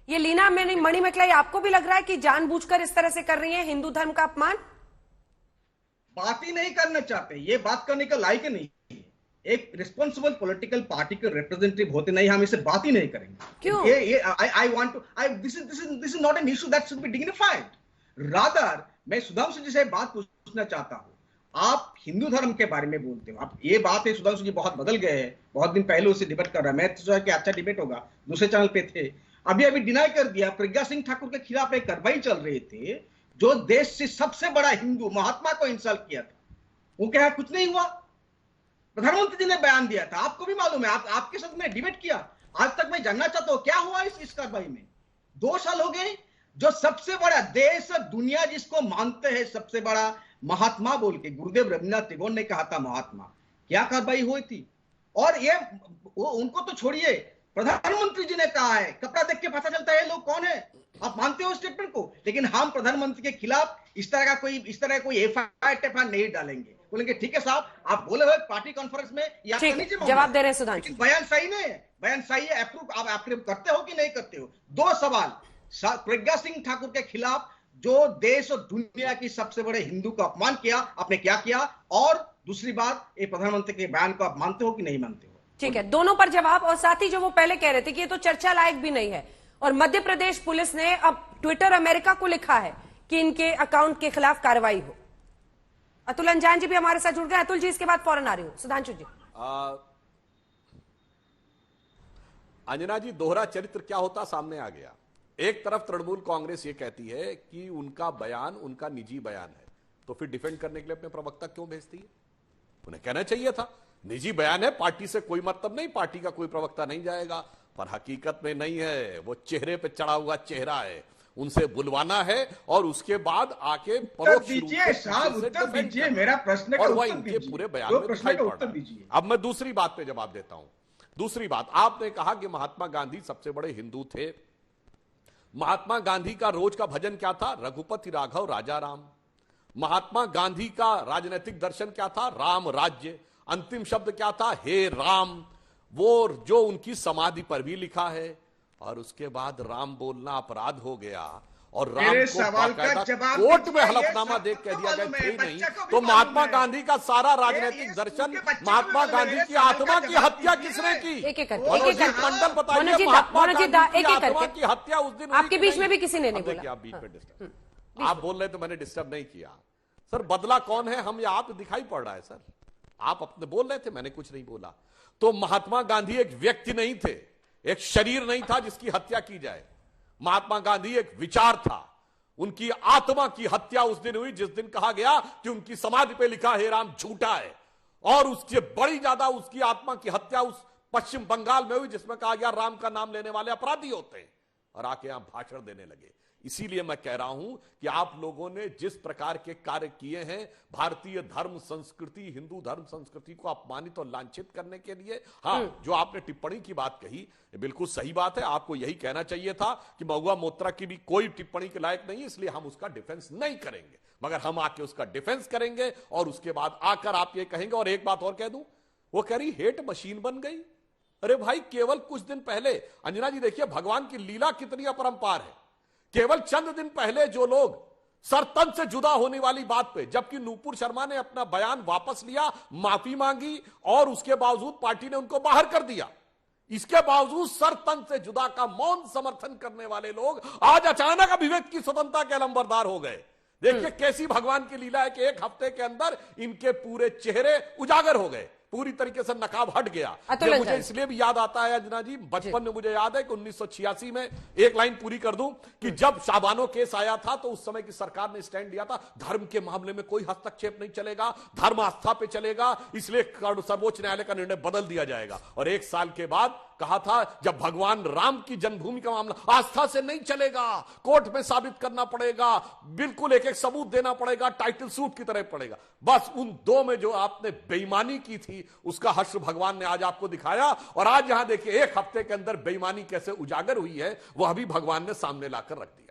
ये लीना मणिमेखलाई आपको भी लग रहा है कि जानबूझकर इस तरह से कर रही है हिंदू धर्म का अपमान? बात ही नहीं करना चाहते, ये बात करने का लायक नहीं है। एक रिस्पॉन्सिबल पॉलिटिकल पार्टी के रिप्रेजेंटेटिव होते नहीं, हम इसे बात ही नहीं करेंगे। क्यों? ये I want to this is not an issue that should be dignified. Rather मैं सुधांशु जी से बात पूछना चाहता हूं, आप हिंदू धर्म के बारे में बोलते हो, आप ये बात है सुधांशु जी बहुत बदल गए हैं, बहुत दिन पहले उससे डिबेट कर रहा है, मैं तो सोचा कि अच्छा डिबेट होगा, दूसरे चैनल पे थे, अभी डिनाई कर दिया। प्रज्ञा सिंह ठाकुर के खिलाफ एक कार्रवाई चल रहे थे, जो देश से सबसे बड़ा हिंदू महात्मा को इंसल्ट किया था, वो क्या कुछ नहीं हुआ? प्रधानमंत्री जी ने बयान दिया था, आपको भी मालूम है, आपके साथ में डिबेट किया। आज तक मैं जानना चाहता हूं क्या हुआ इस कार्रवाई में। 2 साल हो गए, जो सबसे बड़ा देश दुनिया जिसको मानते हैं सबसे बड़ा महात्मा बोल के, गुरुदेव रविन्द्रनाथ टैगोर ने कहा था महात्मा, क्या कार्रवाई हुई थी? और ये उनको तो छोड़िए, प्रधानमंत्री जी ने कहा है, कपड़ा देख के पता चलता है लोग कौन है। आप मानते हो स्टेटमेंट को? लेकिन हम प्रधानमंत्री के खिलाफ इस तरह कोई एफआईआर नहीं डालेंगे, बोलेंगे ठीक है साहब, आप बोले हुए पार्टी कॉन्फ्रेंस में या जवाब दे रहे हैं सुधांशु। बयान सही नहीं है, बयान सही है, आप अप्रूव करते हो कि नहीं करते हो? 2 सवाल, प्रज्ञा सिंह ठाकुर के खिलाफ जो देश और दुनिया की सबसे बड़े हिंदू का अपमान किया, आपने क्या किया? और दूसरी बात, ये प्रधानमंत्री के बयान को आप मानते हो कि नहीं मानते हो? ठीक है, दोनों पर जवाब। और साथ ही जो वो पहले कह रहे थे कि ये तो चर्चा लायक भी नहीं है, और मध्य प्रदेश पुलिस ने अब ट्विटर अमेरिका को लिखा है कि इनके अकाउंट के खिलाफ कार्रवाई हो। अतुल अंजान जी भी हमारे साथ जुड़ गए। अतुल जी, इसके बाद फौरन आ रही हूं। सुधांशु जी। अंजना जी, दोहरा चरित्र क्या होता सामने आ गया। एक तरफ तृणमूल कांग्रेस ये कहती है कि उनका बयान उनका निजी बयान है, तो फिर डिफेंड करने के लिए अपने प्रवक्ता क्यों भेजती है? उन्हें कहना चाहिए था निजी बयान है, पार्टी से कोई मतलब नहीं, पार्टी का कोई प्रवक्ता नहीं जाएगा। पर हकीकत में नहीं है, वो चेहरे पे चढ़ा हुआ चेहरा है, उनसे बुलवाना है और उसके बाद आके परोक्ष रूप से मेरा प्रश्न का उत्तर इनके पूरे बयान में दिखाई पड़ रहा है। अब मैं दूसरी बात पे जवाब देता हूं। दूसरी बात, आपने कहा कि महात्मा गांधी सबसे बड़े हिंदू थे। महात्मा गांधी का रोज का भजन क्या था? रघुपति राघव राजा राम। महात्मा गांधी का राजनीतिक दर्शन क्या था? राम राज्य। अंतिम शब्द क्या था? हे राम। वो जो उनकी समाधि पर भी लिखा है। और उसके बाद राम बोलना अपराध हो गया और राम को बाकायदा कोर्ट में हलफनामा देख कह दिया गया थे नहीं, तो महात्मा गांधी का सारा राजनीतिक दर्शन, महात्मा गांधी की आत्मा की हत्या किसने की? मंडल बताइए, महात्मा गांधी की आत्मा की हत्या उस दिन आपके बीच में भी किसी ने नहीं बोला। आप बीच में डिस्टर्ब, आप बोल रहे तो मैंने डिस्टर्ब नहीं किया। सर बदला कौन है, हम या आप? दिखाई पड़ रहा है सर, आप अपने बोल रहे थे, मैंने कुछ नहीं बोला। तो महात्मा गांधी एक व्यक्ति नहीं थे, एक शरीर नहीं था जिसकी हत्या की जाए। महात्मा गांधी एक विचार था। उनकी आत्मा की हत्या उस दिन हुई जिस दिन कहा गया कि उनकी समाधि पे लिखा हे राम झूठा है। और उससे बड़ी ज्यादा उसकी आत्मा की हत्या उस पश्चिम बंगाल में हुई जिसमें कहा गया राम का नाम लेने वाले अपराधी होते हैं, और आके यहां भाषण देने लगे। इसीलिए मैं कह रहा हूं कि आप लोगों ने जिस प्रकार के कार्य किए हैं भारतीय धर्म संस्कृति, हिंदू धर्म संस्कृति को अपमानित और लांछित करने के लिए, हाँ, जो आपने टिप्पणी की बात कही बिल्कुल सही बात है। आपको यही कहना चाहिए था कि महुआ मोत्रा की भी कोई टिप्पणी के लायक नहीं है, इसलिए हम उसका डिफेंस नहीं करेंगे। मगर हम आके उसका डिफेंस करेंगे और उसके बाद आकर आप ये कहेंगे। और एक बात और कह दूं, वो कह रही हेट मशीन बन गई। अरे भाई, केवल कुछ दिन पहले, अंजना जी देखिए भगवान की लीला कितनी अपरंपार है। केवल चंद दिन पहले जो लोग सरतन से जुदा होने वाली बात पे, जबकि नूपुर शर्मा ने अपना बयान वापस लिया, माफी मांगी और उसके बावजूद पार्टी ने उनको बाहर कर दिया, इसके बावजूद सरतन से जुदा का मौन समर्थन करने वाले लोग आज अचानक अभिव्यक्ति की स्वतंत्रता के अलंबरदार हो गए। देखिए कैसी भगवान की लीला है कि एक हफ्ते के अंदर इनके पूरे चेहरे उजागर हो गए, पूरी तरीके से नकाब हट गया। मुझे इसलिए भी याद आता है अंजना जी, बचपन में मुझे याद है कि 1986 में, एक लाइन पूरी कर दूं, कि जब शाबानो केस आया था तो उस समय की सरकार ने स्टैंड लिया था धर्म के मामले में कोई हस्तक्षेप नहीं चलेगा, धर्म आस्था पे चलेगा, इसलिए सर्वोच्च न्यायालय का निर्णय बदल दिया जाएगा। और 1 साल के बाद कहा था जब भगवान राम की जन्मभूमि का मामला, आस्था से नहीं चलेगा, कोर्ट में साबित करना पड़ेगा, बिल्कुल एक एक सबूत देना पड़ेगा, टाइटल सूट की तरह पड़ेगा। बस उन दो में जो आपने बेईमानी की थी उसका हश्र भगवान ने आज आपको दिखाया। और आज यहां देखिए 1 हफ्ते के अंदर बेईमानी कैसे उजागर हुई है वह भी भगवान ने सामने लाकर रख दिया।